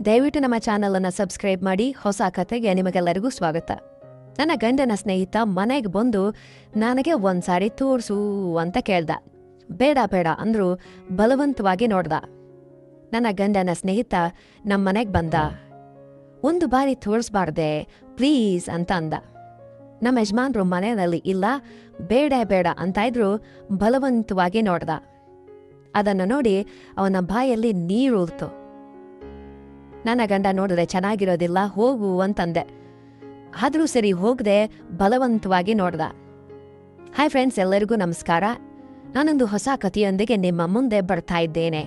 ದಯವಿಟ್ಟು ನಮ್ಮ ಚಾನಲನ್ನು ಸಬ್ಸ್ಕ್ರೈಬ್ ಮಾಡಿ. ಹೊಸ ಕಥೆಗೆ ನಿಮಗೆಲ್ಲರಿಗೂ ಸ್ವಾಗತ. ನನ್ನ ಗಂಡನ ಸ್ನೇಹಿತ ಮನೆಗೆ ಬಂದು ನನಗೆ ಒಂದ್ಸಾರಿ ತೋರಿಸು ಅಂತ ಕೇಳ್ದ. ಬೇಡ ಬೇಡ ಅಂದ್ರು ಬಲವಂತವಾಗಿ ನೋಡ್ದ. ನನ್ನ ಗಂಡನ ಸ್ನೇಹಿತ ನಮ್ಮ ಮನೆಗೆ ಬಂದ. ಒಂದು ಬಾರಿ ತೋರಿಸ್ಬಾರ್ದೆ ಪ್ಲೀಸ್ ಅಂತ ಅಂದ. ನಮ್ಮ ಯಜಮಾನ್ರು ಮನೆಯಲ್ಲಿ ಇಲ್ಲ, ಬೇಡ ಬೇಡ ಅಂತ ಇದ್ರು ಬಲವಂತವಾಗಿ ನೋಡ್ದ. ಅದನ್ನು ನೋಡಿ ಅವನ ಬಾಯಲ್ಲಿ ನೀರೂರ್ತು. ನನ್ನ ಗಂಡ ನೋಡಿದ್ರೆ ಚೆನ್ನಾಗಿರೋದಿಲ್ಲ, ಹೋಗು ಅಂತಂದೆ. ಆದರೂ ಸರಿ ಹೋಗದೆ ಬಲವಂತವಾಗಿ ನೋಡ್ದ. ಹಾಯ್ ಫ್ರೆಂಡ್ಸ್, ಎಲ್ಲರಿಗೂ ನಮಸ್ಕಾರ. ನಾನೊಂದು ಹೊಸ ಕಥೆಯೊಂದಿಗೆ ನಿಮ್ಮ ಮುಂದೆ ಬರ್ತಾ ಇದ್ದೇನೆ.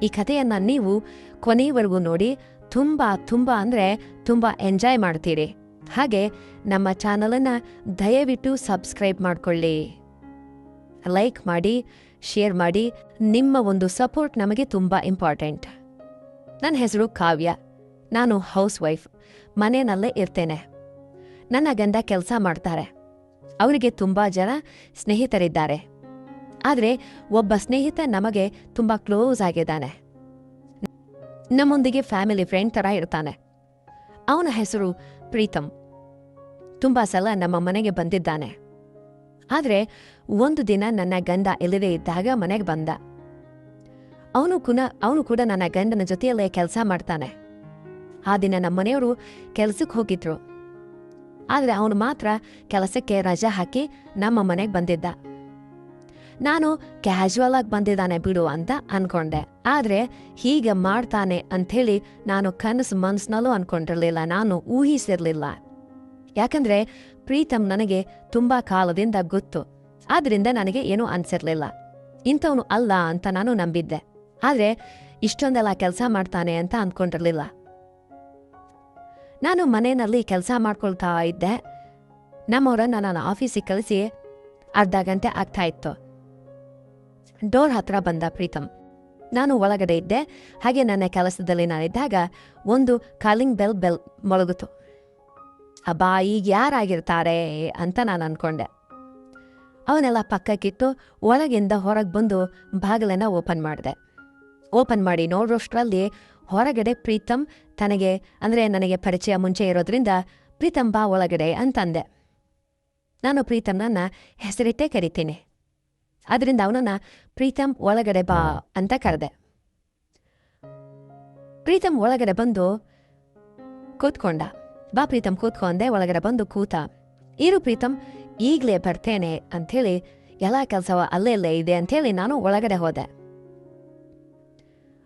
ಈ ಕಥೆಯನ್ನ ನೀವು ಕೊನೆಯವರೆಗೂ ನೋಡಿ ತುಂಬಾ ಅಂದರೆ ತುಂಬ ಎಂಜಾಯ್ ಮಾಡ್ತೀರಿ. ಹಾಗೆ ನಮ್ಮ ಚಾನಲನ್ನು ದಯವಿಟ್ಟು ಸಬ್ಸ್ಕ್ರೈಬ್ ಮಾಡ್ಕೊಳ್ಳಿ, ಲೈಕ್ ಮಾಡಿ, ಶೇರ್ ಮಾಡಿ. ನಿಮ್ಮ ಒಂದು ಸಪೋರ್ಟ್ ನಮಗೆ ತುಂಬ ಇಂಪಾರ್ಟೆಂಟ್. ನನ್ನ ಹೆಸರು ಕಾವ್ಯ. ನಾನು ಹೌಸ್ ವೈಫ್, ಮನೆಯಲ್ಲೇ ಇರ್ತೇನೆ. ನನ್ನ ಗಂಡ ಕೆಲಸ ಮಾಡ್ತಾರೆ. ಅವರಿಗೆ ತುಂಬ ಜನ ಸ್ನೇಹಿತರಿದ್ದಾರೆ. ಆದರೆ ಒಬ್ಬ ಸ್ನೇಹಿತ ನಮಗೆ ತುಂಬ ಕ್ಲೋಸ್ ಆಗಿದ್ದಾನೆ. ನಮ್ಮೊಂದಿಗೆ ಫ್ಯಾಮಿಲಿ ಫ್ರೆಂಡ್ ಥರ ಇರ್ತಾನೆ. ಅವನ ಹೆಸರು ಪ್ರೀತಮ್. ತುಂಬ ಸಲ ನಮ್ಮ ಮನೆಗೆ ಬಂದಿದ್ದಾನೆ. ಆದರೆ ಒಂದು ದಿನ ನನ್ನ ಗಂಡ ಇಲ್ಲದೇ ಇದ್ದಾಗ ಮನೆಗೆ ಬಂದ. ಅವನು ಕೂಡ ನನ್ನ ಗಂಡನ ಜೊತೆಯಲ್ಲೇ ಕೆಲಸ ಮಾಡ್ತಾನೆ. ಆ ದಿನ ನಮ್ಮ ಮನೆಯವರು ಕೆಲಸಕ್ಕೆ ಹೋಗಿದ್ರು. ಆದರೆ ಅವನು ಮಾತ್ರ ಕೆಲಸಕ್ಕೆ ರಜೆ ಹಾಕಿ ನಮ್ಮ ಮನೆಗೆ ಬಂದಿದ್ದ. ನಾನು ಕ್ಯಾಶುವಲ್ ಆಗಿ ಬಂದಿದ್ದಾನೆ ಬಿಡು ಅಂತ ಅನ್ಕೊಂಡೆ. ಆದರೆ ಹೀಗೆ ಮಾಡ್ತಾನೆ ಅಂಥೇಳಿ ನಾನು ಕನಸು ಮನಸ್ಸಿನಲ್ಲೂ ಅನ್ಕೊಂಡಿರ್ಲಿಲ್ಲ, ನಾನು ಊಹಿಸಿರ್ಲಿಲ್ಲ. ಯಾಕಂದ್ರೆ ಪ್ರೀತಮ್ ನನಗೆ ತುಂಬ ಕಾಲದಿಂದ ಗೊತ್ತು. ಆದ್ರಿಂದ ನನಗೆ ಏನೂ ಅನ್ಸಿರ್ಲಿಲ್ಲ. ಇಂಥವನು ಅಲ್ಲ ಅಂತ ನಾನು ನಂಬಿದ್ದೆ. ಆದರೆ ಇಷ್ಟೊಂದೆಲ್ಲ ಕೆಲಸ ಮಾಡ್ತಾನೆ ಅಂತ ಅಂದ್ಕೊಂಡಿರ್ಲಿಲ್ಲ. ನಾನು ಮನೆಯಲ್ಲಿ ಕೆಲಸ ಮಾಡ್ಕೊಳ್ತಾ ಇದ್ದೆ. ನಮ್ಮವರನ್ನ ನಾನು ಆಫೀಸಿಗೆ ಕಳಿಸಿ ಅರ್ಧ ಗಂಟೆ ಆಗ್ತಾ ಇತ್ತು. ಡೋರ್ ಹತ್ರ ಬಂದ ಪ್ರೀತಮ್. ನಾನು ಒಳಗಡೆ ಇದ್ದೆ. ಹಾಗೆ ನನ್ನ ಕೆಲಸದಲ್ಲಿ ನಾನಿದ್ದಾಗ ಒಂದು ಕಾಲಿಂಗ್ ಬೆಲ್ ಮೊಳಗಿತು. ಅಬ್ಬಾ, ಈಗ ಯಾರಾಗಿರ್ತಾರೆ ಅಂತ ನಾನು ಅನ್ಕೊಂಡೆ. ಅವನೆಲ್ಲ ಪಕ್ಕಕ್ಕಿಟ್ಟು ಒಳಗಿಂದ ಹೊರಗೆ ಬಂದು ಬಾಗಿಲನ್ನ ಓಪನ್ ಮಾಡಿದೆ. ಓಪನ್ ಮಾಡಿ ನೋಡೋಷ್ಟರಲ್ಲಿ ಹೊರಗಡೆ ಪ್ರೀತಮ್ ನನಗೆ ಪರಿಚಯ ಮುಂಚೆ ಇರೋದ್ರಿಂದ ಪ್ರೀತಮ್ ಬಾ ಒಳಗಡೆ ಅಂತಂದೆ. ನಾನು ಪ್ರೀತಮ್ನನ್ನ ಹೆಸರಿಟ್ಟೇ ಕರಿತೀನಿ. ಅದರಿಂದ ಅವನನ್ನ ಪ್ರೀತಮ್ ಒಳಗಡೆ ಬಾ ಅಂತ ಕರೆದೆ. ಪ್ರೀತಮ್ ಒಳಗಡೆ ಬಂದು ಕೂತ್ಕೊಂಡ. ಬಾ ಪ್ರೀತಮ್ ಕೂತ್ಕೊಂಡೆ. ಒಳಗಡೆ ಬಂದು ಕೂತ. ಇರು ಪ್ರೀತಮ್, ಈಗಲೇ ಬರ್ತೇನೆ ಅಂಥೇಳಿ, ಎಲ್ಲ ಕೆಲಸ ಅಲ್ಲೇ ಇದೆ ಅಂಥೇಳಿ ನಾನು ಒಳಗಡೆ ಹೋದೆ.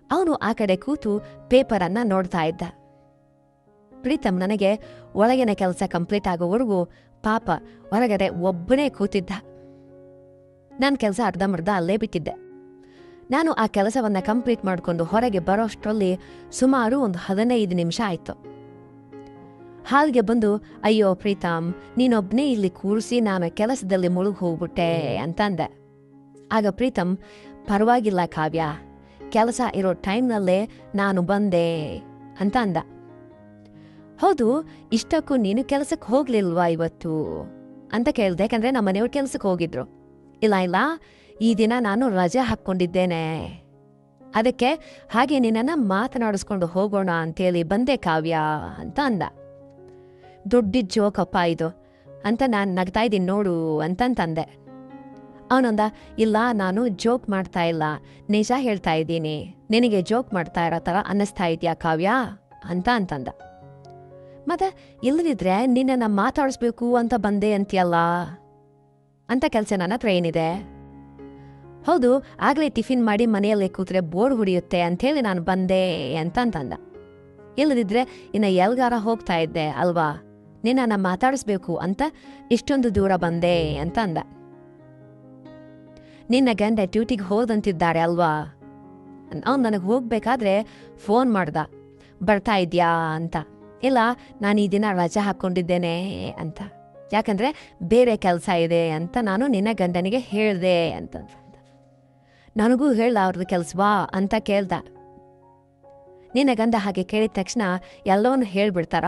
ಅವನು ಆ ಕಡೆ ಕೂತು ಪೇಪರನ್ನ ನೋಡ್ತಾ ಇದ್ದ. ಪ್ರೀತಮ್ ನನಗೆ ಒಳಗಿನ ಕೆಲಸ ಕಂಪ್ಲೀಟ್ ಆಗೋವರೆಗೂ ಪಾಪ ಹೊರಗಡೆ ಒಬ್ಬನೇ ಕೂತಿದ್ದ. ನನ್ನ ಕೆಲಸ ಅರ್ಧಂಬರ್ಧ ಅಲ್ಲೇ ಬಿಟ್ಟಿದ್ದೆ. ನಾನು ಆ ಕೆಲಸವನ್ನ ಕಂಪ್ಲೀಟ್ ಮಾಡಿಕೊಂಡು ಹೊರಗೆ ಬರೋಷ್ಟರಲ್ಲಿ ಸುಮಾರು ಒಂದು 15 ನಿಮಿಷ ಆಯಿತು. ಹಾಲ್ಗೆ ಬಂದು, ಅಯ್ಯೋ ಪ್ರೀತಮ್, ನೀನೊಬ್ಬನೇ ಇಲ್ಲಿ ಕೂರಿಸಿ ನಾನು ಕೆಲಸದಲ್ಲಿ ಮುಳುಗಿ ಹೋಗ್ಬಿಟ್ಟೆ ಅಂತಂದೆ. ಆಗ ಪ್ರೀತಮ್, ಪರವಾಗಿಲ್ಲ ಕಾವ್ಯ, ಕೆಲಸ ಇರೋ ಟೈಮ್ನಲ್ಲೇ ನಾನು ಬಂದೆ ಅಂತ ಅಂದ. ಹೌದು, ಇಷ್ಟಕ್ಕೂ ನೀನು ಕೆಲಸಕ್ಕೆ ಹೋಗ್ಲಿಲ್ವಾ ಇವತ್ತು ಅಂತ ಕೇಳ್ದೆ. ಯಾಕಂದ್ರೆ ನಮ್ಮ ಮನೆಯವ್ರು ಕೆಲಸಕ್ಕೆ ಹೋಗಿದ್ರು. ಇಲ್ಲ, ಈ ದಿನ ನಾನು ರಜೆ ಹಾಕ್ಕೊಂಡಿದ್ದೇನೆ, ಅದಕ್ಕೆ ಹಾಗೆ ನಿನ್ನನ್ನು ಮಾತನಾಡಿಸ್ಕೊಂಡು ಹೋಗೋಣ ಅಂತೇಳಿ ಬಂದೆ ಕಾವ್ಯ ಅಂತ ಅಂದ. ದೊಡ್ಡಿದ್ ಜೋಕಪ್ಪ ಇದು ಅಂತ ನಾನು ನಗ್ತಾ ಇದ್ದೀನಿ ನೋಡು ಅಂತಂತಂದೆ. ಅವನೊಂದ, ಇಲ್ಲ ನಾನು ಜೋಕ್ ಮಾಡ್ತಾ ಇಲ್ಲ, ನಿಜ ಹೇಳ್ತಾ ಇದ್ದೀನಿ. ನಿನಗೆ ಜೋಕ್ ಮಾಡ್ತಾ ಇರೋ ಥರ ಅನ್ನಿಸ್ತಾ ಇದೆಯಾ ಕಾವ್ಯ ಅಂತಂದ. ಮತ್ತೆ ಇಲ್ಲದಿದ್ರೆ ನಿನ್ನನ್ನು ಮಾತಾಡಿಸ್ಬೇಕು ಅಂತ ಬಂದೆ ಅಂತೀಯಲ್ಲ ಅಂತ ಕೆಲಸ ನನ್ನ ಹತ್ರ ಏನಿದೆ? ಹೌದು, ಆಗಲೇ ಟಿಫಿನ್ ಮಾಡಿ ಮನೆಯಲ್ಲೇ ಕೂತ್ರೆ ಬೋರ್ ಹೊಡಿಯುತ್ತೆ ಅಂಥೇಳಿ ನಾನು ಬಂದೆ ಅಂತಂದ. ಇಲ್ಲದಿದ್ರೆ ಇನ್ನು ಎಲ್ಗಾರ ಹೋಗ್ತಾ ಇದ್ದೆ ಅಲ್ವಾ, ನಿನ್ನನ್ನು ಮಾತಾಡಿಸ್ಬೇಕು ಅಂತ ಇಷ್ಟೊಂದು ದೂರ ಬಂದೆ ಅಂತ ಅಂದ. ನಿನ್ನ ಗಂಡ ಡ್ಯೂಟಿಗೆ ಹೋದಂತಿದ್ದಾರೆ ಅಲ್ವಾ? ಅವ್ನು ನನಗೆ ಹೋಗ್ಬೇಕಾದ್ರೆ ಫೋನ್ ಮಾಡ್ದ, ಬರ್ತಾ ಇದ್ಯಾ ಅಂತ. ಇಲ್ಲ, ನಾನು ಈ ದಿನ ರಜೆ ಹಾಕ್ಕೊಂಡಿದ್ದೇನೆ ಅಂತ. ಯಾಕಂದ್ರೆ ಬೇರೆ ಕೆಲಸ ಇದೆ ಅಂತ ನಾನು ನಿನ್ನ ಗಂಡನಿಗೆ ಹೇಳ್ದೆ ಅಂತ. ನನಗೂ ಹೇಳ ಅವ್ರದ್ದು ಕೆಲ್ಸವಾ ಅಂತ ಕೇಳ್ದ. ನಿನ್ನ ಗಂಡ ಹಾಗೆ ಕೇಳಿದ ತಕ್ಷಣ ಎಲ್ಲವನ್ನೂ ಹೇಳ್ಬಿಡ್ತಾರ?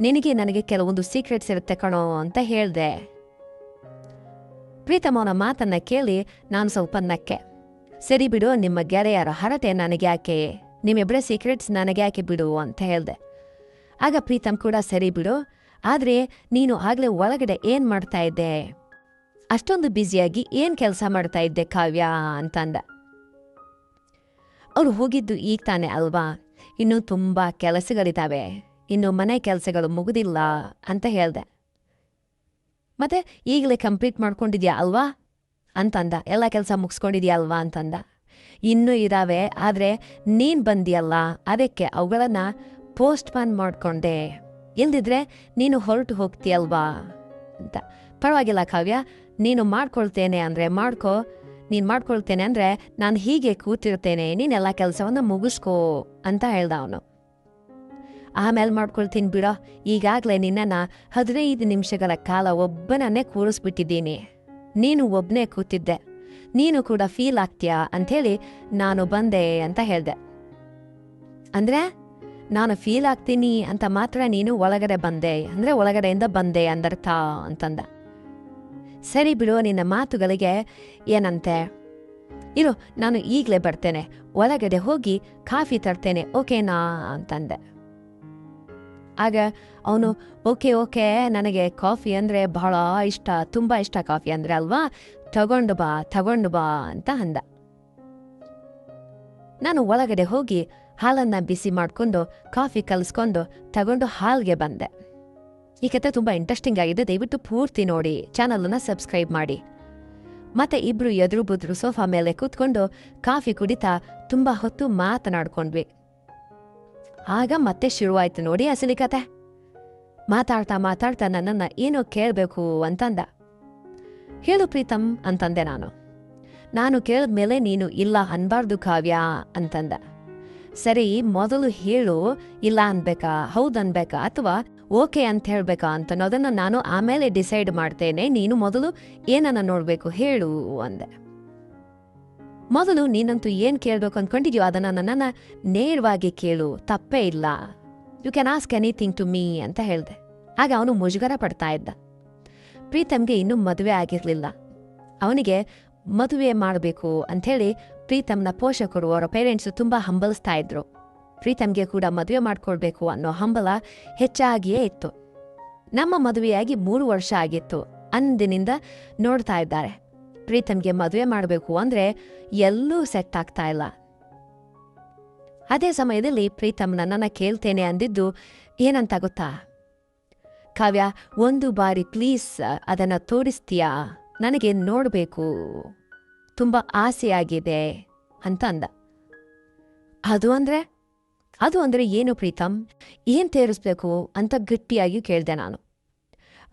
ನಿನಗೆ ನನಗೆ ಕೆಲವೊಂದು ಸೀಕ್ರೆಟ್ಸ್ ಇರುತ್ತೆ ಕಣೋ ಅಂತ ಹೇಳ್ದೆ. ಪ್ರೀತಮ್ ಅವನ ಮಾತನ್ನ ಕೇಳಿ ನಾನು ಸ್ವಲ್ಪ ನಕ್ಕೆ. ಸರಿ ಬಿಡು, ನಿಮ್ಮ ಗೆಳೆಯರ ಹರಟೆ ನನಗೆ ಯಾಕೆ, ನಿಮ್ಮಿಬ್ಬರ ಸೀಕ್ರೆಟ್ಸ್ ನನಗೆ ಯಾಕೆ ಬಿಡು ಅಂತ ಹೇಳ್ದೆ. ಆಗ ಪ್ರೀತಮ್ ಕೂಡ ಸರಿ ಬಿಡು, ಆದರೆ ನೀನು ಆಗಲೇ ಒಳಗಡೆ ಏನು ಮಾಡ್ತಾ ಇದ್ದೆ, ಅಷ್ಟೊಂದು ಬ್ಯುಸಿಯಾಗಿ ಏನು ಕೆಲಸ ಮಾಡ್ತಾ ಇದ್ದೆ ಕಾವ್ಯ ಅಂತಂದ. ಅವ್ರು ಹೋಗಿದ್ದು ಈಗ ತಾನೆ ಅಲ್ವಾ, ಇನ್ನೂ ತುಂಬ ಕೆಲಸಗಳಿದ್ದಾವೆ, ಇನ್ನು ಮನೆ ಕೆಲಸಗಳು ಮುಗಿದಿಲ್ಲ ಅಂತ ಹೇಳ್ದೆ. ಮತ್ತೆ ಈಗಲೇ ಕಂಪ್ಲೀಟ್ ಮಾಡ್ಕೊಂಡಿದ್ಯಾ ಅಲ್ವಾ ಅಂತಂದ. ಎಲ್ಲ ಕೆಲಸ ಮುಗಿಸ್ಕೊಂಡಿದ್ಯಾ ಅಲ್ವಾ ಅಂತಂದ. ಇನ್ನೂ ಇದ್ದಾವೆ, ಆದರೆ ನೀನು ಬಂದಿಯಲ್ಲ ಅದಕ್ಕೆ ಅವುಗಳನ್ನು ಪೋಸ್ಟ್ಪಾನ್ ಮಾಡ್ಕೊಂಡೆ, ಇಲ್ದಿದ್ರೆ ನೀನು ಹೊರಟು ಹೋಗ್ತೀಯಲ್ವಾ ಅಂತ. ಪರವಾಗಿಲ್ಲ ಕಾವ್ಯ, ನೀನು ಮಾಡ್ಕೊಳ್ತೇನೆ ಅಂದರೆ ಮಾಡ್ಕೋ, ನೀನು ಮಾಡ್ಕೊಳ್ತೇನೆ ಅಂದರೆ ನಾನು ಹೀಗೆ ಕೂತಿರ್ತೇನೆ, ನೀನೆಲ್ಲ ಕೆಲಸವನ್ನು ಮುಗಿಸ್ಕೋ ಅಂತ ಹೇಳ್ದ ಅವನು. ಆಮೇಲೆ ಮಾಡ್ಕೊಳ್ತೀನಿ ಬಿಡೋ, ಈಗಾಗಲೇ ನಿನ್ನನ್ನು 15 ನಿಮಿಷಗಳ ಕಾಲ ಒಬ್ಬನನ್ನೇ ಕೂರಿಸ್ಬಿಟ್ಟಿದ್ದೀನಿ, ನೀನು ಒಬ್ಬನೇ ಕೂತಿದ್ದೆ, ನೀನು ಕೂಡ ಫೀಲ್ ಆಗ್ತೀಯಾ ಅಂಥೇಳಿ ನಾನು ಬಂದೆ ಅಂತ ಹೇಳ್ದೆ. ಅಂದರೆ ನಾನು ಫೀಲ್ ಆಗ್ತೀನಿ ಅಂತ ಮಾತ್ರ ನೀನು ಒಳಗಡೆ ಬಂದೆ, ಅಂದರೆ ಒಳಗಡೆಯಿಂದ ಬಂದೆ ಅಂದರ್ಥ ಅಂತಂದ. ಸರಿ ಬಿಡು, ನಿನ್ನ ಮಾತುಗಳಿಗೆ ಏನಂತೆ, ಇರು ನಾನು ಈಗಲೇ ಬರ್ತೇನೆ, ಒಳಗಡೆ ಹೋಗಿ ಕಾಫಿ ತರ್ತೇನೆ, ಓಕೆನಾ ಅಂತಂದೆ. ಆಗ ಅವನು ಓಕೆ ನನಗೆ ಕಾಫಿ ಅಂದರೆ ಬಹಳ ಇಷ್ಟ, ತುಂಬ ಇಷ್ಟ ಕಾಫಿ ಅಂದರೆ ಅಲ್ವಾ, ತಗೊಂಡು ಬಾ ಅಂತ ಅಂದ. ನಾನು ಒಳಗಡೆ ಹೋಗಿ ಹಾಲನ್ನು ಬಿಸಿ ಮಾಡಿಕೊಂಡು ಕಾಫಿ ಕಲಿಸ್ಕೊಂಡು ತಗೊಂಡು ಹಾಲ್ಗೆ ಬಂದೆ. ಈ ಕತೆ ತುಂಬ ಇಂಟ್ರೆಸ್ಟಿಂಗ್ ಆಗಿದೆ, ದಯವಿಟ್ಟು ಪೂರ್ತಿ ನೋಡಿ, ಚಾನಲನ್ನು ಸಬ್ಸ್ಕ್ರೈಬ್ ಮಾಡಿ. ಮತ್ತೆ ಇಬ್ರು ಎದುರು ಬುದ್ರು ಸೋಫಾ ಮೇಲೆ ಕೂತ್ಕೊಂಡು ಕಾಫಿ ಕುಡಿತಾ ತುಂಬ ಹೊತ್ತು ಮಾತನಾಡ್ಕೊಂಡ್ವಿ. ಆಗ ಮತ್ತೆ ಶುರುವಾಯ್ತು ನೋಡಿ ಅಸಲಿ ಕತೆ. ಮಾತಾಡ್ತಾ ನನ್ನನ್ನು ಏನೋ ಕೇಳಬೇಕು ಅಂತಂದ. ಹೇಳು ಪ್ರೀತಮ್ ಅಂತಂದೆ ನಾನು. ನಾನು ಕೇಳಿದ್ಮೇಲೆ ನೀನು ಇಲ್ಲ ಅನ್ಬಾರ್ದು ಕಾವ್ಯ ಅಂತಂದ. ಸರಿ, ಮೊದಲು ಹೇಳು, ಇಲ್ಲ ಅನ್ಬೇಕಾ, ಹೌದನ್ಬೇಕಾ ಅಥವಾ ಓಕೆ ಅಂತ ಹೇಳ್ಬೇಕಾ ಅಂತ ಅನ್ನೋದನ್ನು ನಾನು ಆಮೇಲೆ ಡಿಸೈಡ್ ಮಾಡ್ತೇನೆ, ನೀನು ಮೊದಲು ಏನನ್ನ ನೋಡಬೇಕು ಹೇಳು ಅಂದೆ. ಮೊದಲು ನೀನಂತೂ ಏನು ಕೇಳಬೇಕು ಅಂದ್ಕೊಂಡಿದ್ಯೋ ಅದನ್ನು ನನ್ನನ್ನು ನೇರವಾಗಿ ಕೇಳು, ತಪ್ಪೇ ಇಲ್ಲ, you can ask anything to me ಅಂತ ಹೇಳ್ದೆ. ಆಗ ಅವನು ಮುಜುಗರ ಪಡ್ತಾ ಇದ್ದ. ಪ್ರೀತಮ್ಗೆ ಇನ್ನೂ ಮದುವೆ ಆಗಿರಲಿಲ್ಲ. ಅವನಿಗೆ ಮದುವೆ ಮಾಡಬೇಕು ಅಂಥೇಳಿ ಪ್ರೀತಮ್ನ ಪೋಷಕರು, ಅವರ ಪೇರೆಂಟ್ಸು ತುಂಬ ಹಂಬಲಿಸ್ತಾ ಇದ್ರು. ಪ್ರೀತಮ್ಗೆ ಕೂಡ ಮದುವೆ ಮಾಡ್ಕೊಳ್ಬೇಕು ಅನ್ನೋ ಹಂಬಲ ಹೆಚ್ಚಾಗಿಯೇ ಇತ್ತು. ನಮ್ಮ ಮದುವೆಯಾಗಿ 3 ವರ್ಷ ಆಗಿತ್ತು. ಅಂದಿನಿಂದ ನೋಡ್ತಾ ಇದ್ದಾರೆ. ಪ್ರೀತಮ್ಗೆ ಮದುವೆ ಮಾಡಬೇಕು ಅಂದರೆ ಎಲ್ಲೂ ಸೆಟ್ ಆಗ್ತಾ ಇಲ್ಲ. ಅದೇ ಸಮಯದಲ್ಲಿ ಪ್ರೀತಮ್ ನನ್ನನ್ನು ಕೇಳ್ತೇನೆ ಅಂದಿದ್ದು ಏನಂತ ಗೊತ್ತಾ, ಕಾವ್ಯ ಒಂದು ಬಾರಿ ಪ್ಲೀಸ್ ಅದನ್ನು ತೋರಿಸ್ತೀಯಾ, ನನಗೆ ನೋಡಬೇಕು, ತುಂಬ ಆಸೆಯಾಗಿದೆ ಅಂತ ಅಂದ. ಅದು ಅಂದರೆ ಏನು ಪ್ರೀತಮ್, ಏನು ತೋರಿಸ್ಬೇಕು ಅಂತ ಗಟ್ಟಿಯಾಗಿ ಕೇಳಿದೆ ನಾನು.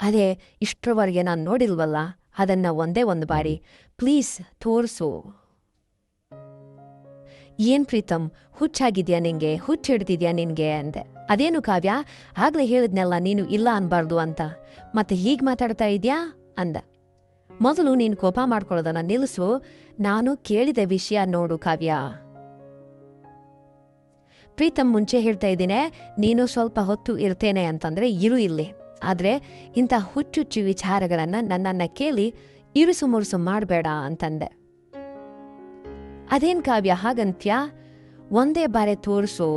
ಅದೇ ಇಷ್ಟರವರೆಗೆ ನಾನು ನೋಡಿಲ್ವಲ್ಲ, ಅದನ್ನು ಒಂದೇ ಒಂದು ಬಾರಿ ಪ್ಲೀಸ್ ತೋರಿಸು. ಏನು ಪ್ರೀತಮ್, ಹುಚ್ಚಾಗಿದ್ಯಾ ನಿಂಗೆ, ಹುಚ್ಚಿಡ್ತಿದ್ಯಾ ನಿನಗೆ ಅಂದೆ. ಅದೇನು ಕಾವ್ಯ, ಆಗಲೇ ಹೇಳಿದ್ನೆಲ್ಲ ನೀನು ಇಲ್ಲ ಅನ್ಬಾರ್ದು ಅಂತ, ಮತ್ತೆ ಹೀಗೆ ಮಾತಾಡ್ತಾ ಇದೆಯಾ ಅಂದ. ಮೊದಲು ನೀನು ಕೋಪ ಮಾಡ್ಕೊಳ್ಳೋದನ್ನ ನಿಲ್ಲಿಸು, ನಾನು ಕೇಳಿದ ವಿಷಯ ನೋಡು ಕಾವ್ಯ. ಪ್ರೀತಮ್ ಮುಂಚೆ ಹೇಳ್ತಾ ಇದ್ದೀನಿ, ನೀನು ಸ್ವಲ್ಪ ಹೊತ್ತು ಇರ್ತೇನೆ ಅಂತಂದರೆ ಇರು ಇಲ್ಲಿ, ಆದರೆ ಇಂಥ ಹುಚ್ಚುಚ್ಚು ವಿಚಾರಗಳನ್ನು ನನ್ನನ್ನು ಕೇಳಿ ಇರುಸು ಮುರುಸು ಮಾಡಬೇಡ ಅಂತಂದೆ. ಅದೇನು ಕಾವ್ಯ ಹಾಗಂತ್ಯಾ, ಒಂದೇ ಬಾರಿ ತೋರಿಸು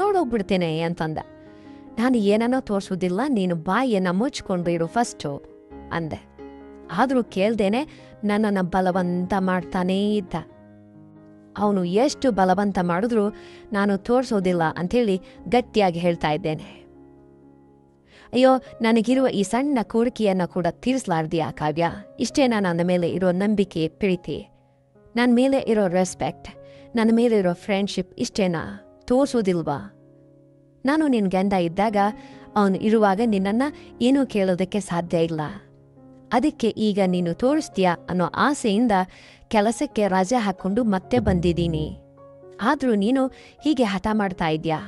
ನೋಡೋಗ್ಬಿಡ್ತೇನೆ ಅಂತಂದ. ನಾನು ಏನನ್ನೋ ತೋರಿಸೋದಿಲ್ಲ, ನೀನು ಬಾಯಿಯನ್ನು ಮುಚ್ಕೊಂಡು ಇರು ಫಸ್ಟು ಅಂದೆ. ಆದರೂ ಕೇಳ್ದೇನೆ ನನ್ನನ್ನು ಬಲವಂತ ಮಾಡ್ತಾನೇ ಇದ್ದ. ಅವನು ಎಷ್ಟು ಬಲವಂತ ಮಾಡಿದ್ರೂ ನಾನು ತೋರಿಸೋದಿಲ್ಲ ಅಂಥೇಳಿ ಗಟ್ಟಿಯಾಗಿ ಹೇಳ್ತಾ ಇದ್ದೇನೆ. ಅಯ್ಯೋ, ನನಗಿರುವ ಈ ಸಣ್ಣ ಕೋರಿಕೆಯನ್ನು ಕೂಡ ತೀರಿಸಲಾರ್ದಿಯಾ ಕಾವ್ಯ? ಇಷ್ಟೇನಾ ನನ್ನ ಮೇಲೆ ಇರೋ ನಂಬಿಕೆ, ಪ್ರೀತಿ, ನನ್ನ ಮೇಲೆ ಇರೋ ರೆಸ್ಪೆಕ್ಟ್, ನನ್ನ ಮೇಲೆ ಇರೋ ಫ್ರೆಂಡ್ಶಿಪ್, ಇಷ್ಟೇನಾ? ತೋರಿಸೋದಿಲ್ವಾ? ನಾನು ನಿನ್ನ ಗಂಡ ಇದ್ದಾಗ, ಅವನು ಇರುವಾಗ ನಿನ್ನನ್ನು ಏನೂ ಕೇಳೋದಕ್ಕೆ ಸಾಧ್ಯ ಇಲ್ಲ. ಅದಕ್ಕೆ ಈಗ ನೀನು ತೋರಿಸ್ತೀಯಾ ಅನ್ನೋ ಆಸೆಯಿಂದ ಕೆಲಸಕ್ಕೆ ರಜೆ ಹಾಕ್ಕೊಂಡು ಮತ್ತೆ ಬಂದಿದ್ದೀನಿ. ಆದರೂ ನೀನು ಹೀಗೆ ಹಠ ಮಾಡ್ತಾ ಇದ್ಯಾ,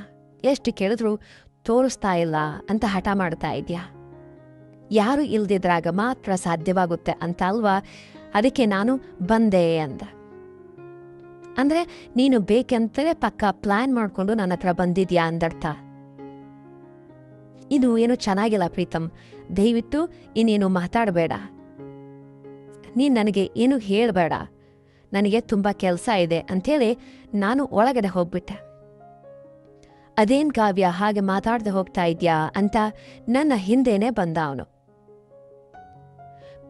ಎಷ್ಟು ಕೇಳಿದ್ರೂ ತೋರಿಸ್ತಾ ಇಲ್ಲ ಅಂತ ಹಠ ಮಾಡ್ತಾ ಇದ್ಯಾ. ಯಾರು ಇಲ್ದಿದ್ರಾಗ ಮಾತ್ರ ಸಾಧ್ಯವಾಗುತ್ತೆ ಅಂತ ಅಲ್ವಾ, ಅದಕ್ಕೆ ನಾನು ಬಂದೆ ಅಂದ. ಅಂದರೆ ನೀನು ಬೇಕಂತಲೇ ಪಕ್ಕ ಪ್ಲಾನ್ ಮಾಡಿಕೊಂಡು ನನ್ನ ಹತ್ರ ಬಂದಿದ್ಯಾ ಅಂದರ್ಥ. ಇದು ಏನು ಚೆನ್ನಾಗಿಲ್ಲ ಪ್ರೀತಮ್, ದಯವಿಟ್ಟು ಇನ್ನೇನು ಮಾತಾಡಬೇಡ, ನೀನು ನನಗೆ ಏನು ಹೇಳಬೇಡ. ನನಗೆ ತುಂಬ ಕೆಲಸ ಇದೆ ಅಂಥೇಳಿ ನಾನು ಒಳಗಡೆ ಹೋಗ್ಬಿಟ್ಟೆ. ಅದೇನ್ ಕಾವ್ಯ ಹಾಗೆ ಮಾತಾಡ್ದೆ ಹೋಗ್ತಾ ಇದ್ಯಾ ಅಂತ ನನ್ನ ಹಿಂದೆನೇ ಬಂದ ಅವನು.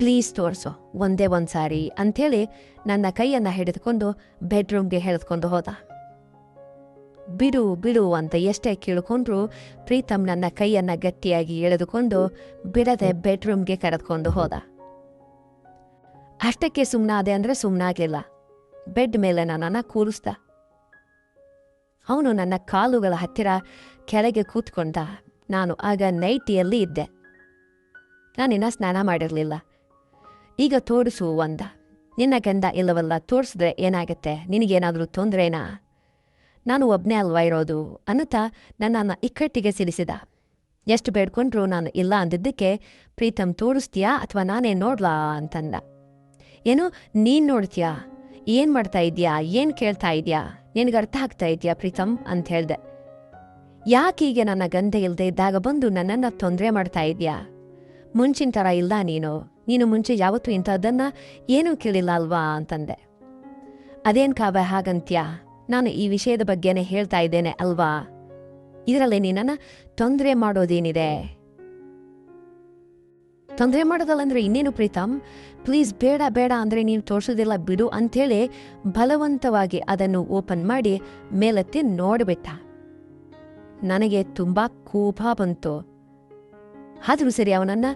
ಪ್ಲೀಸ್ ತೋರಿಸು ಒಂದೇ ಒಂದ್ಸಾರಿ ಅಂಥೇಳಿ ನನ್ನ ಕೈಯನ್ನು ಹಿಡಿದುಕೊಂಡು ಬೆಡ್ರೂಮ್ಗೆ ಎಳೆದುಕೊಂಡು ಹೋದ. ಬಿಡು ಬಿಡು ಅಂತ ಎಷ್ಟೇ ಕೇಳಿಕೊಂಡ್ರು ಪ್ರೀತಮ್ ನನ್ನ ಕೈಯನ್ನು ಗಟ್ಟಿಯಾಗಿ ಎಳೆದುಕೊಂಡು ಬಿಡದೆ ಬೆಡ್ರೂಮ್ಗೆ ಕರೆದುಕೊಂಡು ಹೋದ. ಅಷ್ಟಕ್ಕೆ ಸುಮ್ಮನಾದೆ ಅಂದರೆ ಸುಮ್ಮನಾಗಲಿಲ್ಲ. ಬೆಡ್ ಮೇಲೆ ನನ್ನನ್ನು ಕೂರಿಸ್ದ. ಅವನು ನನ್ನ ಕಾಲುಗಳ ಹತ್ತಿರ ಕೆಳಗೆ ಕೂತ್ಕೊಂಡ. ನಾನು ಆಗ ನೈಟಿಯಲ್ಲಿ ಇದ್ದೆ. ನಾನಿನ್ನ ಸ್ನಾನ ಮಾಡಿರಲಿಲ್ಲ. ಈಗ ತೋರಿಸು ಅಂದ. ನಿನ್ನ ಗಂಡ ಇಲ್ಲವಲ್ಲ, ತೋರಿಸಿದ್ರೆ ಏನಾಗತ್ತೆ, ನಿನಗೇನಾದರೂ ತೊಂದರೆನಾ? ನಾನು ಒಬ್ಬನೇ ಅಲ್ವಾ ಇರೋದು ಅನ್ನುತ್ತಾ ನನ್ನನ್ನು ಇಕ್ಕಟ್ಟಿಗೆ ಸಿಲಿಸಿದ. ಎಷ್ಟು ಬೇಡ್ಕೊಂಡ್ರು ನಾನು ಇಲ್ಲ ಅಂದಿದ್ದಕ್ಕೆ ಪ್ರೀತಮ್ ತೋರಿಸ್ತೀಯಾ ಅಥವಾ ನಾನೇ ನೋಡ್ಲಾ ಅಂತಂದ. ಏನು ನೀನು ನೋಡ್ತೀಯಾ? ಏನು ಮಾಡ್ತಾ ಇದೆಯಾ? ಏನು ಕೇಳ್ತಾ ಇದೆಯಾ? ನಿನಗೆ ಅರ್ಥ ಆಗ್ತಾ ಇದೆಯಾ ಪ್ರೀತಮ್ ಅಂತ ಹೇಳ್ದೆ. ಯಾಕೀಗೆ ನನ್ನ ಗಂಧ ಇಲ್ಲದೆ ಇದ್ದಾಗ ಬಂದು ನನ್ನನ್ನು ತೊಂದರೆ ಮಾಡ್ತಾ ಇದೆಯಾ? ಮುಂಚಿನ ಥರ ಇಲ್ಲ ನೀನು ಮುಂಚೆ ಯಾವತ್ತೂ ಇಂಥದ್ದನ್ನು ಏನೂ ಕೇಳಿಲ್ಲ ಅಲ್ವಾ ಅಂತಂದೆ. ಅದೇನು ಕಾವ್ಯ ಹಾಗಂತ್ಯಾ? ನಾನು ಈ ವಿಷಯದ ಬಗ್ಗೆನೇ ಹೇಳ್ತಾ ಇದ್ದೇನೆ ಅಲ್ವಾ? ಇದರಲ್ಲಿ ನೀನನ್ನು ತೊಂದರೆ ಮಾಡೋದೇನಿದೆ? ತೊಂದರೆ ಮಾಡೋದಲ್ಲಂದ್ರೆ ಇನ್ನೇನು ಪ್ರೀತಮ್? ಪ್ಲೀಸ್ ಬೇಡ ಬೇಡ ಅಂದರೆ ನೀನು ತೋರಿಸೋದಿಲ್ಲ ಬಿಡು ಅಂಥೇಳಿ ಬಲವಂತವಾಗಿ ಅದನ್ನು ಓಪನ್ ಮಾಡಿ ಮೇಲೆತ್ತಿ ನೋಡಿಬಿಟ್ಟ. ನನಗೆ ತುಂಬ ಕೋಪ ಬಂತು. ಆದರೂ ಸರಿ ಅವನನ್ನು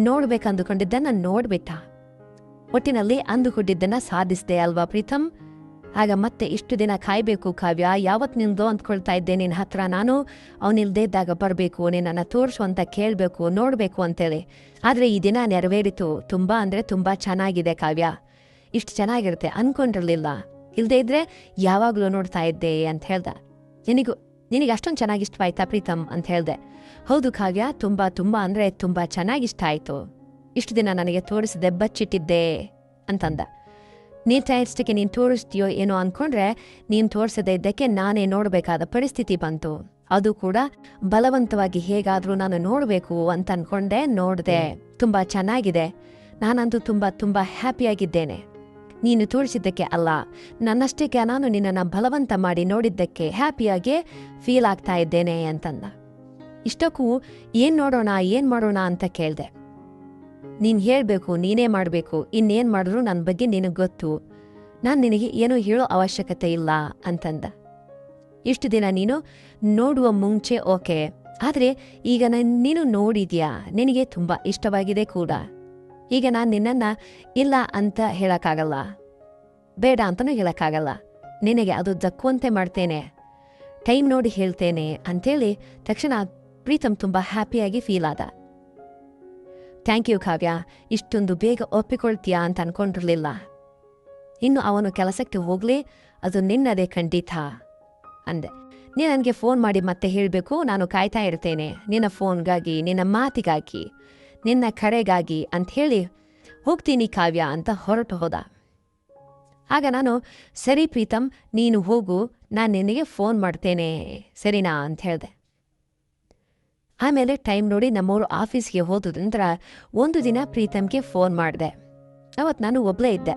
ನೋಡ್ಬೇಕಂದುಕೊಂಡಿದ್ದನ್ನು ನೋಡ್ಬಿಟ್ಟ. ಒಟ್ಟಿನಲ್ಲಿ ಅಂದುಕೊಂಡಿದ್ದನ್ನು ಸಾಧಿಸಿದೆ ಅಲ್ವಾ ಪ್ರೀತಮ್? ಆಗ ಮತ್ತೆ ಇಷ್ಟು ದಿನ ಕಾಯಬೇಕು ಕಾವ್ಯ, ಯಾವತ್ತು ನಿಂದು ಅಂದ್ಕೊಳ್ತಾ ಇದ್ದೆ ನಿನ್ನ ಹತ್ರ ನಾನು. ಅವನಿಲ್ದೇ ಇದ್ದಾಗ ಬರಬೇಕು, ನಿನ್ನನ್ನು ತೋರಿಸು ಅಂತ ಕೇಳಬೇಕು, ನೋಡಬೇಕು ಅಂತೇಳಿ. ಆದರೆ ಈ ದಿನ ನೆರವೇರಿತು. ತುಂಬ ಅಂದರೆ ತುಂಬ ಚೆನ್ನಾಗಿದೆ ಕಾವ್ಯ. ಇಷ್ಟು ಚೆನ್ನಾಗಿರುತ್ತೆ ಅಂದ್ಕೊಂಡಿರಲಿಲ್ಲ. ಇಲ್ಲದೇ ಇದ್ರೆ ಯಾವಾಗಲೂ ನೋಡ್ತಾ ಇದ್ದೆ ಅಂತ ಹೇಳ್ದ. ನಿನಗೆ ಅಷ್ಟೊಂದು ಚೆನ್ನಾಗಿ ಇಷ್ಟವಾಯ್ತಾ ಪ್ರೀತಮ್ ಅಂತ ಹೇಳ್ದೆ. ಹೌದು ಕಾವ್ಯ, ತುಂಬ ತುಂಬ ಅಂದರೆ ತುಂಬ ಚೆನ್ನಾಗಿಷ್ಟ ಆಯಿತು. ಇಷ್ಟು ದಿನ ನನಗೆ ತೋರಿಸದೆ ಬಚ್ಚಿಟ್ಟಿದ್ದೆ ಅಂತಂದ. ನೀನು ನೀನು ತೋರಿಸ್ತೀಯೋ ಏನೋ ಅಂದ್ಕೊಂಡ್ರೆ ನೀನು ತೋರಿಸದೇ ಇದ್ದಕ್ಕೆ ನಾನೇ ನೋಡಬೇಕಾದ ಪರಿಸ್ಥಿತಿ ಬಂತು. ಅದು ಕೂಡ ಬಲವಂತವಾಗಿ ಹೇಗಾದರೂ ನಾನು ನೋಡಬೇಕು ಅಂತ ಅಂದ್ಕೊಂಡೆ. ನೋಡಿದೆ, ತುಂಬ ಚೆನ್ನಾಗಿದೆ. ನಾನಂತೂ ತುಂಬ ತುಂಬ ಹ್ಯಾಪಿಯಾಗಿದ್ದೇನೆ. ನೀನು ತೋರಿಸಿದ್ದಕ್ಕೆ ಅಲ್ಲ, ನನ್ನಷ್ಟಕ್ಕೆ ನಾನು ನಿನ್ನನ್ನು ಬಲವಂತ ಮಾಡಿ ನೋಡಿದ್ದಕ್ಕೆ ಹ್ಯಾಪಿಯಾಗಿ ಫೀಲ್ ಆಗ್ತಾ ಇದ್ದೇನೆ ಅಂತಂದ. ಇಷ್ಟಕ್ಕೂ ಏನು ಮಾಡೋಣ ಅಂತ ಕೇಳಿದೆ. ನೀನು ಹೇಳಬೇಕು, ನೀನೇ ಮಾಡಬೇಕು, ಇನ್ನೇನು ಮಾಡಿದ್ರು ನನ್ನ ಬಗ್ಗೆ ನಿನಗೆ ಗೊತ್ತು. ನಾನು ನಿನಗೆ ಏನೂ ಹೇಳೋ ಅವಶ್ಯಕತೆ ಇಲ್ಲ ಅಂತಂದ. ಇಷ್ಟು ದಿನ ನೀನು ನೋಡುವ ಮುಂಚೆ ಓಕೆ, ಆದರೆ ಈಗ ನೀನು ನೋಡಿದ್ಯಾ, ನಿನಗೆ ತುಂಬ ಇಷ್ಟವಾಗಿದೆ ಕೂಡ. ಈಗ ನಾನು ನಿನ್ನನ್ನು ಇಲ್ಲ ಅಂತ ಹೇಳೋಕ್ಕಾಗಲ್ಲ, ಬೇಡ ಅಂತಲೂ ಹೇಳೋಕ್ಕಾಗಲ್ಲ. ನಿನಗೆ ಅದು ದಕ್ಕುವಂತೆ ಮಾಡ್ತೇನೆ, ಟೈಮ್ ನೋಡಿ ಹೇಳ್ತೇನೆ ಅಂಥೇಳಿ ತಕ್ಷಣ ಪ್ರೀತಮ್ ತುಂಬ ಹ್ಯಾಪಿಯಾಗಿ ಫೀಲ್ ಆದ. ಥ್ಯಾಂಕ್ ಯು ಕಾವ್ಯ, ಇಷ್ಟೊಂದು ಬೇಗ ಒಪ್ಪಿಕೊಳ್ತೀಯಾ ಅಂತ ಅನ್ಕೊಂಡಿರಲಿಲ್ಲ. ಇನ್ನು ಅವನು ಕೆಲಸಕ್ಕೆ ಹೋಗಲಿ, ಅದು ನಿನ್ನದೇ ಖಂಡಿತ ಅಂದೆ. ನೀನು ನನಗೆ ಫೋನ್ ಮಾಡಿ ಮತ್ತೆ ಹೇಳಬೇಕು, ನಾನು ಕಾಯ್ತಾ ಇರ್ತೇನೆ ನಿನ್ನ ಫೋನ್ಗಾಗಿ, ನಿನ್ನ ಮಾತಿಗಾಗಿ, ನಿನ್ನ ಕರೆಗಾಗಿ ಅಂಥೇಳಿ ಹೋಗ್ತೀನಿ ಕಾವ್ಯ ಅಂತ ಹೊರಟು ಹೋದ. ಆಗ ನಾನು ಸರಿ ಪ್ರೀತಮ್ ನೀನು ಹೋಗು, ನಾನು ನಿನಗೆ ಫೋನ್ ಮಾಡ್ತೇನೆ ಸರಿನಾ ಅಂತ ಹೇಳಿದೆ. ಆಮೇಲೆ ಟೈಮ್ ನೋಡಿ ನಮ್ಮವರು ಆಫೀಸ್ಗೆ ಹೋದ ನಂತರ ಒಂದು ದಿನ ಪ್ರೀತಮ್ಗೆ ಫೋನ್ ಮಾಡಿದೆ. ಅವತ್ತು ನಾನು ಒಬ್ಬಳೇ ಇದ್ದೆ.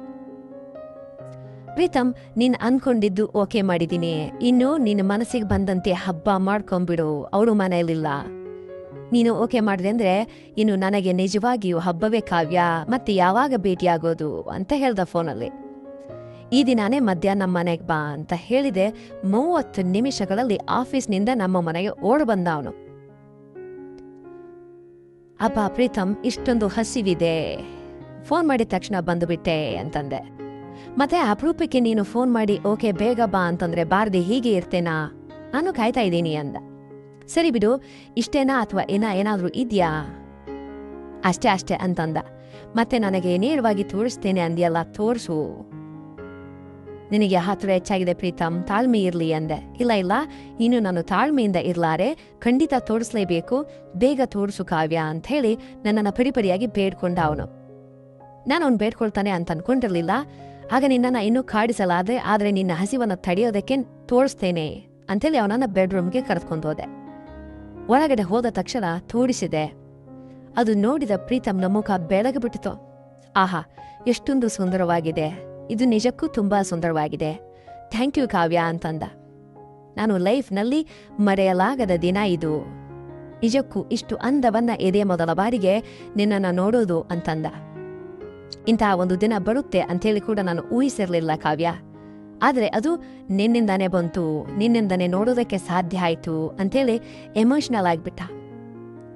ಪ್ರೀತಮ್, ನೀನು ಅನ್ಕೊಂಡಿದ್ದು ಓಕೆ ಮಾಡಿದ್ದೀನಿ, ಇನ್ನು ನಿನ್ನ ಮನಸ್ಸಿಗೆ ಬಂದಂತೆ ಹಬ್ಬ ಮಾಡ್ಕೊಂಬಿಡು, ಅವರು ಮನೆಯಲ್ಲಿಲ್ಲ. ನೀನು ಓಕೆ ಮಾಡಿದೆ ಅಂದರೆ ಇನ್ನು ನನಗೆ ನಿಜವಾಗಿಯೂ ಹಬ್ಬವೇ ಕಾವ್ಯ, ಮತ್ತೆ ಯಾವಾಗ ಭೇಟಿಯಾಗೋದು ಅಂತ ಹೇಳ್ದ ಫೋನಲ್ಲಿ. ಈ ದಿನಾನೇ ಮಧ್ಯಾಹ್ನ ನಮ್ಮ ಮನೆಗೆ ಬಾ ಅಂತ ಹೇಳಿದೆ. 30 ನಿಮಿಷಗಳಲ್ಲಿ ಆಫೀಸ್ನಿಂದ ನಮ್ಮ ಮನೆಗೆ ಓಡ್ ಬಂದ ಅವನು. ಅಬ್ಬಾ ಪ್ರೀತಮ್, ಇಷ್ಟೊಂದು ಹಸಿವಿದೆ, ಫೋನ್ ಮಾಡಿದ ತಕ್ಷಣ ಬಂದುಬಿಟ್ಟೆ ಅಂತಂದೆ. ಮತ್ತೆ ಅಪರೂಪಕ್ಕೆ ನೀನು ಫೋನ್ ಮಾಡಿ ಓಕೆ ಬೇಗ ಬಾ ಅಂತಂದ್ರೆ ಬಾರ್ದೆ ಹೀಗೆ ಇರ್ತೇನಾ? ನಾನು ಕಾಯ್ತಾ ಇದ್ದೀನಿ ಅಂದ. ಸರಿ ಬಿಡು, ಇಷ್ಟೇನಾ ಅಥವಾ ಏನಾದರೂ ಇದೆಯಾ? ಅಷ್ಟೇ ಅಂತಂದ. ಮತ್ತೆ ನನಗೆ ನೇರವಾಗಿ ತೋರಿಸ್ತೇನೆ ಅಂದ್ಯಲ್ಲ, ತೋರಿಸು. ನಿನಗೆ ಹತ್ತಿರ ಹೆಚ್ಚಾಗಿದೆ ಪ್ರೀತಮ್, ತಾಳ್ಮೆ ಇರಲಿ ಅಂದೆ. ಇಲ್ಲ, ಇನ್ನು ನಾನು ತಾಳ್ಮೆಯಿಂದ ಇರ್ಲಾರೆ, ಖಂಡಿತ ತೋರಿಸ್ಲೇಬೇಕು, ಬೇಗ ತೋರಿಸು ಕಾವ್ಯ ಅಂತ ಹೇಳಿ ನನ್ನನ್ನು ಪರಿಪರಿಯಾಗಿ ಬೇಡ್ಕೊಂಡ ಅವನು. ನಾನು ಅವ್ನು ಬೇಡ್ಕೊಳ್ತಾನೆ ಅಂತ ಅನ್ಕೊಂಡಿರ್ಲಿಲ್ಲ. ಆಗ ನಿನ್ನನ್ನು ಇನ್ನೂ ಕಾಡಿಸಲಾದೆ, ಆದರೆ ನಿನ್ನ ಹಸಿವನ್ನು ತಡೆಯೋದಕ್ಕೆ ತೋರಿಸ್ತೇನೆ ಅಂಥೇಳಿ ಅವನನ್ನು ಬೆಡ್ರೂಮ್ಗೆ ಕರೆದುಕೊಂಡು ಹೋದೆ. ಒಳಗಡೆ ಹೋದ ತಕ್ಷಣ ತೋರಿಸಿದೆ. ಅದು ನೋಡಿದ ಪ್ರೀತಮ್ನ ಮುಖ ಬೆಳಗ್ಬಿಟ್ಟಿತು. ಆಹಾ, ಎಷ್ಟೊಂದು ಸುಂದರವಾಗಿದೆ, ಇದು ನಿಜಕ್ಕೂ ತುಂಬಾ ಸುಂದರವಾಗಿದೆ. ಥ್ಯಾಂಕ್ ಯು ಕಾವ್ಯ ಅಂತಂದ. ನಾನು ಲೈಫ್ನಲ್ಲಿ ಮರೆಯಲಾಗದ ದಿನ ಇದು. ನಿಜಕ್ಕೂ ಇಷ್ಟು ಅಂದವನ್ನ ಇದೇ ಮೊದಲ ಬಾರಿಗೆ ನಿನ್ನನ್ನು ನೋಡೋದು ಅಂತಂದ. ಇಂತಹ ಒಂದು ದಿನ ಬರುತ್ತೆ ಅಂತೇಳಿ ಕೂಡ ನಾನು ಊಹಿಸಿರ್ಲಿಲ್ಲ ಕಾವ್ಯ. ಆದರೆ ಅದು ನಿನ್ನಿಂದಾನೇ ಬಂತು, ನಿನ್ನಿಂದಾನೇ ನೋಡೋದಕ್ಕೆ ಸಾಧ್ಯ ಆಯ್ತು ಅಂತೇಳಿ ಎಮೋಷನಲ್ ಆಗ್ಬಿಟ್ಟ.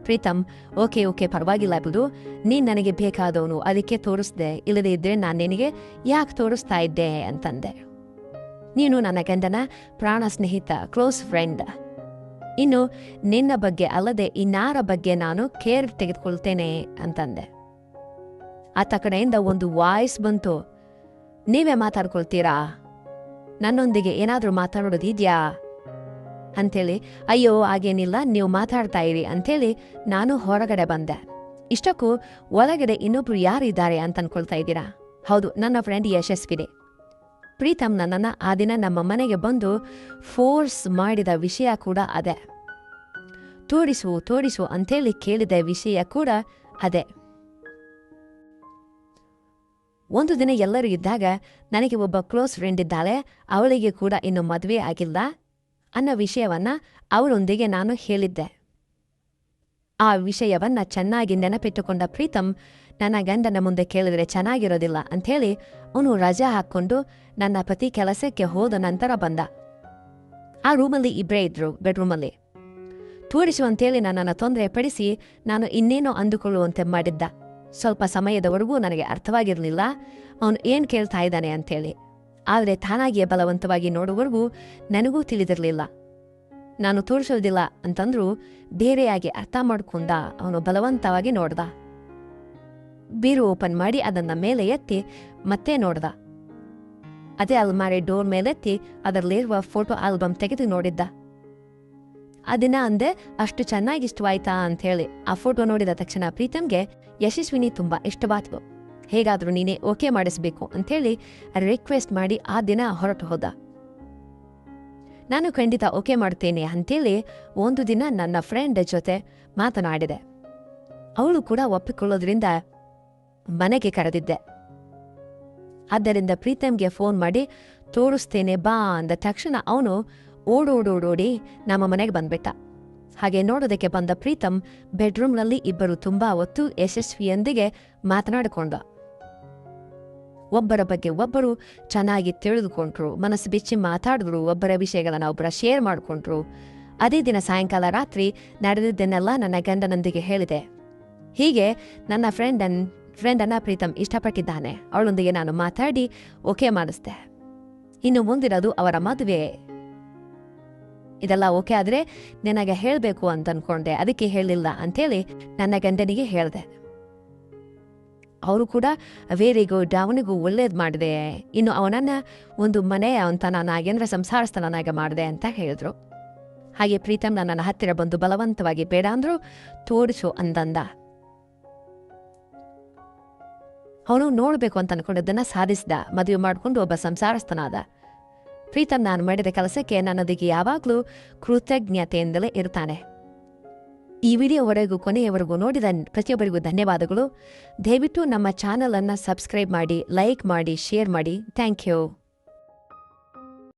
ಪ್ರೀತಮ್, ಓಕೆ ಪರವಾಗಿಲ್ಲ ಬಿಡು, ನೀನ್ ನನಗೆ ಬೇಕಾದವನು, ಅದಕ್ಕೆ ತೋರಿಸ್ದೆ, ಇಲ್ಲದೇ ಇದ್ರೆ ನಾನು ನಿನಗೆ ಯಾಕೆ ತೋರಿಸ್ತಾ ಇದ್ದೆ ಅಂತಂದೆ. ನೀನು ನನ್ನ ಗಂಡನ ಪ್ರಾಣ ಸ್ನೇಹಿತ, ಕ್ಲೋಸ್ ಫ್ರೆಂಡ್. ಇನ್ನು ನಿನ್ನ ಬಗ್ಗೆ ಅಲ್ಲದೆ ಇನ್ನಾರ ಬಗ್ಗೆ ನಾನು ಕೇರ್ ತೆಗೆದುಕೊಳ್ತೇನೆ ಅಂತಂದೆ. ಆತ ಕಡೆಯಿಂದ ಒಂದು ವಾಯ್ಸ್ ಬಂತು, ನೀವೇ ಮಾತಾಡ್ಕೊಳ್ತೀರಾ, ನನ್ನೊಂದಿಗೆ ಏನಾದರೂ ಮಾತಾಡೋದಿದ್ಯಾ ಅಂಥೇಳಿ. ಅಯ್ಯೋ ಹಾಗೇನಿಲ್ಲ, ನೀವು ಮಾತಾಡ್ತಾ ಇರಿ ಅಂಥೇಳಿ ನಾನು ಹೊರಗಡೆ ಬಂದೆ. ಇಷ್ಟಕ್ಕೂ ಒಳಗಡೆ ಇನ್ನೊಬ್ರು ಯಾರಿದ್ದಾರೆ ಅಂತ ಅನ್ಕೊಳ್ತಾ ಇದ್ದೀರಾ? ಹೌದು, ನನ್ನ ಫ್ರೆಂಡ್ ಯಶಸ್ವಿನಿ. ಪ್ರೀತಮ್ ನನ್ನನ್ನು ಆ ದಿನ ನಮ್ಮ ಮನೆಗೆ ಬಂದು ಫೋರ್ಸ್ ಮಾಡಿದ ವಿಷಯ ಕೂಡ ಅದೇ. ತೋರಿಸು ಅಂಥೇಳಿ ಕೇಳಿದ ವಿಷಯ ಕೂಡ ಅದೇ. ಒಂದು ದಿನ ಎಲ್ಲರೂ ಇದ್ದಾಗ ನನಗೆ ಒಬ್ಬ ಕ್ಲೋಸ್ ಫ್ರೆಂಡ್ ಇದ್ದಾಳೆ, ಅವಳಿಗೆ ಕೂಡ ಇನ್ನು ಮದುವೆ ಆಗಿಲ್ಲ ಅನ್ನೋ ವಿಷಯವನ್ನ ಅವಳೊಂದಿಗೆ ನಾನು ಹೇಳಿದ್ದೆ. ಆ ವಿಷಯವನ್ನ ಚೆನ್ನಾಗಿ ನೆನಪಿಟ್ಟುಕೊಂಡ ಪ್ರೀತಮ್ ನನ್ನ ಗಂಡನ ಮುಂದೆ ಕೇಳಿದ್ರೆ ಚೆನ್ನಾಗಿರೋದಿಲ್ಲ ಅಂಥೇಳಿ ಅವನು ರಜೆ ಹಾಕ್ಕೊಂಡು ನನ್ನ ಪತಿ ಕೆಲಸಕ್ಕೆ ಹೋದ ನಂತರ ಬಂದ. ಆ ರೂಮಲ್ಲಿ ಇಬ್ಬರೇ ಇದ್ರು, ಬೆಡ್ರೂಮಲ್ಲಿ. ತೋರಿಸು ಅಂತೇಳಿ ನನ್ನನ್ನು ತೊಂದರೆ ಪಡಿಸಿ ನಾನು ಇನ್ನೇನೋ ಅಂದುಕೊಳ್ಳುವಂತೆ ಮಾಡಿದ್ದ. ಸ್ವಲ್ಪ ಸಮಯದವರೆಗೂ ನನಗೆ ಅರ್ಥವಾಗಿರಲಿಲ್ಲ ಅವನು ಏನು ಕೇಳ್ತಾ ಇದ್ದಾನೆ ಅಂಥೇಳಿ. ಆದರೆ ತಾನಾಗಿಯೇ ಬಲವಂತವಾಗಿ ನೋಡುವವರೆಗೂ ನನಗೂ ತಿಳಿದಿರಲಿಲ್ಲ. ನಾನು ತೋರಿಸೋದಿಲ್ಲ ಅಂತಂದ್ರೂ ಬೇರೆಯಾಗಿ ಅರ್ಥ ಮಾಡ್ಕೊಂಡ ಅವನು ಬಲವಂತವಾಗಿ ನೋಡ್ದ. ಬೀರು ಓಪನ್ ಮಾಡಿ ಅದನ್ನ ಮೇಲೆ ಎತ್ತಿ ಮತ್ತೆ ನೋಡ್ದ. ಅದೇ ಅಲ್ಮಾರಿ ಡೋರ್ ಮೇಲೆತ್ತಿ ಅದರಲ್ಲಿರುವ ಫೋಟೋ ಆಲ್ಬಮ್ ತೆಗೆದು ನೋಡಿದ್ದ. ಅದನ್ನ ಅಂದೆ, ಅಷ್ಟು ಚೆನ್ನಾಗಿ ಇಷ್ಟವಾಯ್ತಾ ಅಂಥೇಳಿ. ಆ ಫೋಟೋ ನೋಡಿದ ತಕ್ಷಣ ಪ್ರೀತಮ್ಗೆ ಯಶಸ್ವಿನಿ ತುಂಬಾ ಇಷ್ಟವಾಯ್ತು. ಹೇಗಾದ್ರೂ ನೀನೇ ಓಕೆ ಮಾಡಿಸ್ಬೇಕು ಅಂಥೇಳಿ ರಿಕ್ವೆಸ್ಟ್ ಮಾಡಿ ಆ ದಿನ ಹೊರಟು ಹೋದ. ನಾನು ಖಂಡಿತ ಓಕೆ ಮಾಡ್ತೇನೆ ಅಂತೇಳಿ ಒಂದು ದಿನ ನನ್ನ ಫ್ರೆಂಡ್ ಜೊತೆ ಮಾತನಾಡಿದೆ. ಅವಳು ಕೂಡ ಒಪ್ಪಿಕೊಳ್ಳೋದ್ರಿಂದ ಮನೆಗೆ ಕರೆದಿದ್ದೆ. ಆದ್ದರಿಂದ ಪ್ರೀತಮ್ಗೆ ಫೋನ್ ಮಾಡಿ ತೋರಿಸ್ತೇನೆ ಬಾ ಅಂದ ತಕ್ಷಣ ಅವನು ಓಡೋಡಿ ನಮ್ಮ ಮನೆಗೆ ಬಂದ್ಬಿಟ್ಟ. ಹಾಗೆ ನೋಡೋದಕ್ಕೆ ಬಂದ ಪ್ರೀತಮ್ ಬೆಡ್ರೂಮ್ನಲ್ಲಿ ಇಬ್ಬರು ತುಂಬಾ ಹೊತ್ತು ಯಶಸ್ವಿಯೊಂದಿಗೆ ಮಾತನಾಡಿಕೊಂಡ. ಒಬ್ಬರ ಬಗ್ಗೆ ಒಬ್ಬರು ಚೆನ್ನಾಗಿ ತಿಳಿದುಕೊಂಡ್ರು, ಮನಸ್ಸು ಬಿಚ್ಚಿ ಮಾತಾಡಿದ್ರು, ಒಬ್ಬರ ವಿಷಯಗಳನ್ನ ಒಬ್ಬರ ಶೇರ್ ಮಾಡಿಕೊಂಡ್ರು. ಅದೇ ದಿನ ಸಾಯಂಕಾಲ ರಾತ್ರಿ ನಡೆದಿದ್ದನ್ನೆಲ್ಲ ನನ್ನ ಗಂಡನೊಂದಿಗೆ ಹೇಳಿದೆ. ಹೀಗೆ ನನ್ನ ಫ್ರೆಂಡನ್ನ ಪ್ರೀತಮ್ ಇಷ್ಟಪಟ್ಟಿದ್ದಾನೆ. ಅವಳೊಂದಿಗೆ ನಾನು ಮಾತಾಡಿ ಓಕೆ ಮಾಡಿಸ್ದೆ. ಇನ್ನು ಮುಂದಿರೋದು ಅವರ ಮದುವೆ. ಇದೆಲ್ಲ ಓಕೆ ಆದ್ರೆ ನಿನಗೆ ಹೇಳಬೇಕು ಅಂತ ಅನ್ಕೊಂಡೆ, ಅದಕ್ಕೆ ಹೇಳಿಲ್ಲ ಅಂಥೇಳಿ ನನ್ನ ಗಂಡನಿಗೆ ಹೇಳಿದೆ. ಅವರು ಕೂಡ ವೆರಿ ಗುಡ್, ಅವನಿಗೂ ಒಳ್ಳೇದು ಮಾಡಿದೆ, ಇನ್ನು ಅವನನ್ನ ಒಂದು ಮನೆಯ ಅಂತ ನಾನಾಗೇಂದ್ರ ಸಂಸಾರಸ್ಥನಾಗ ಮಾಡಿದೆ ಅಂತ ಹೇಳಿದ್ರು. ಹಾಗೆ ಪ್ರೀತಮ್ ನನ್ನ ಹತ್ತಿರ ಬಂದು ಬಲವಂತವಾಗಿ ಬೇಡ ಅಂದ್ರು ತೋರಿಸು ಅಂದಂದ. ಅವನು ನೋಡ್ಬೇಕು ಅಂತ ಅನ್ಕೊಂಡಿದ್ದನ್ನ ಸಾಧಿಸಿದ, ಮದುವೆ ಮಾಡಿಕೊಂಡು ಒಬ್ಬ ಸಂಸಾರಸ್ಥನಾದ. ಪ್ರೀತಮ್ ನಾನು ಮಾಡಿದ ಕೆಲಸಕ್ಕೆ ನನ್ನೊಂದಿಗೆ ಯಾವಾಗಲೂ ಕೃತಜ್ಞತೆಯಿಂದಲೇ ಇರ್ತಾನೆ. ಈ ವಿಡಿಯೋವರೆಗೂ ಕೊನೆಯವರೆಗೂ ನೋಡಿದ ಪ್ರತಿಯೊಬ್ಬರಿಗೂ ಧನ್ಯವಾದಗಳು. ದಯವಿಟ್ಟು ನಮ್ಮ ಚಾನಲ್ ಅನ್ನು ಸಬ್ಸ್ಕ್ರೈಬ್ ಮಾಡಿ, ಲೈಕ್ ಮಾಡಿ, ಶೇರ್ ಮಾಡಿ. Thank you.